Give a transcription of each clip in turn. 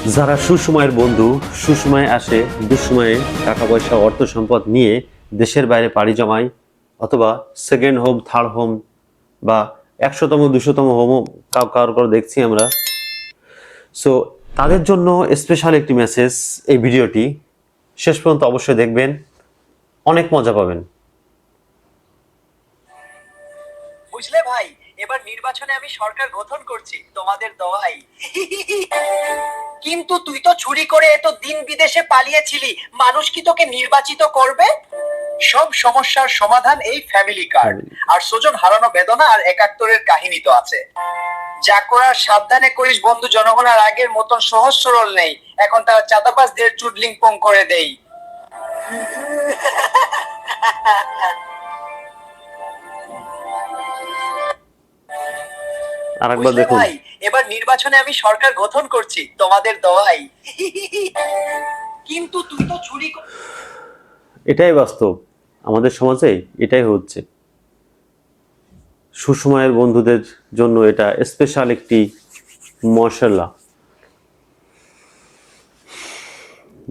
যারা সুসময়ের বন্ধু, সুসময়ে আসে, দুঃসময়ে টাকা পয়সা অর্থ সম্পদ নিয়ে দেশের বাইরে পাড়ি জমায়, অথবা সেকেন্ড হোম, থার্ড হোম বা 100তম 200তম হোমও কারো দেখছি আমরা। সো তাদের জন্য স্পেশাল একটি মেসেজ, এই ভিডিওটি শেষ পর্যন্ত অবশ্যই দেখবেন, অনেক মজা পাবেন। বুঝলে ভাই, এবার নির্বাচনে আমি সরকার গঠন করছি তোমাদের দোয়াই। কিন্তু তুই তো চুরি করে এত দিন বিদেশে পালিয়েছিলি, মানুষ কি তোকে নির্বাচিত করবে? সব সমস্যার সমাধান এই ফ্যামিলি কার্ড। আর সুজন হারানো বেদনা আর একাত্তরের কাহিনী তো আছে। যা করার সাবধানে করিস বন্ধু, জনগণ আর আগের মতন সহজ সরল নেই, এখন তারা চাঁদাবাজদের চুডলিং পং করে দেই। আরেকবার বুঝলে দেখুন। ভাই, এবার নির্বাচনে আমি সরকার গঠন করছি তোমাদের দোয়াই। কিন্তু তুই তো চুরি এটাই বাস্তব, আমাদের সমাজে এটাই হচ্ছে। সুসময়ের বন্ধুদের জন্য এটা স্পেশাল একটি মশলা।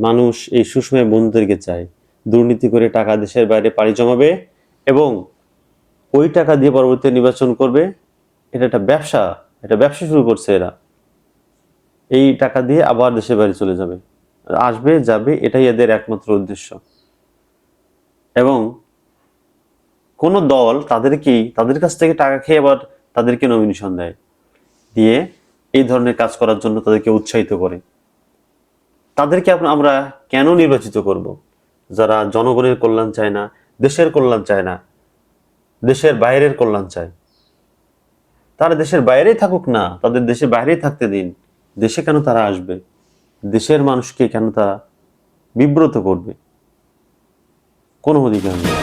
মানুষ এই সুসময় বন্ধুদেরকে চায়, দুর্নীতি করে টাকা দেশের বাইরে পাড়ি জমাবে এবং ওই টাকা দিয়ে পরবর্তী নির্বাচন করবে। এটা একটা ব্যবসা, এটা ব্যবসা শুরু করছে এরা। এই টাকা দিয়ে আবার দেশের বাইরে চলে যাবে, আসবে যাবে, এটাই এদের একমাত্র উদ্দেশ্য। এবং কোন দল তাদের কাছ থেকে টাকা খেয়ে আবার তাদেরকে নমিনেশন দেয়, দিয়ে এই ধরনের কাজ করার জন্য তাদেরকে উৎসাহিত করে। তাদেরকে আমরা কেন নির্বাচিত করব? যারা জনগণের কল্যাণ চায় না, দেশের কল্যাণ চায় না, দেশের বাইরের কল্যাণ চায়, তারা দেশের বাইরেই থাকুক না, তাদের দেশের বাইরেই থাকতে দিন। দেশে কেন তারা আসবে? দেশের মানুষকে কেন তারা বিব্রত করবে? কোনো অধিকার নেই।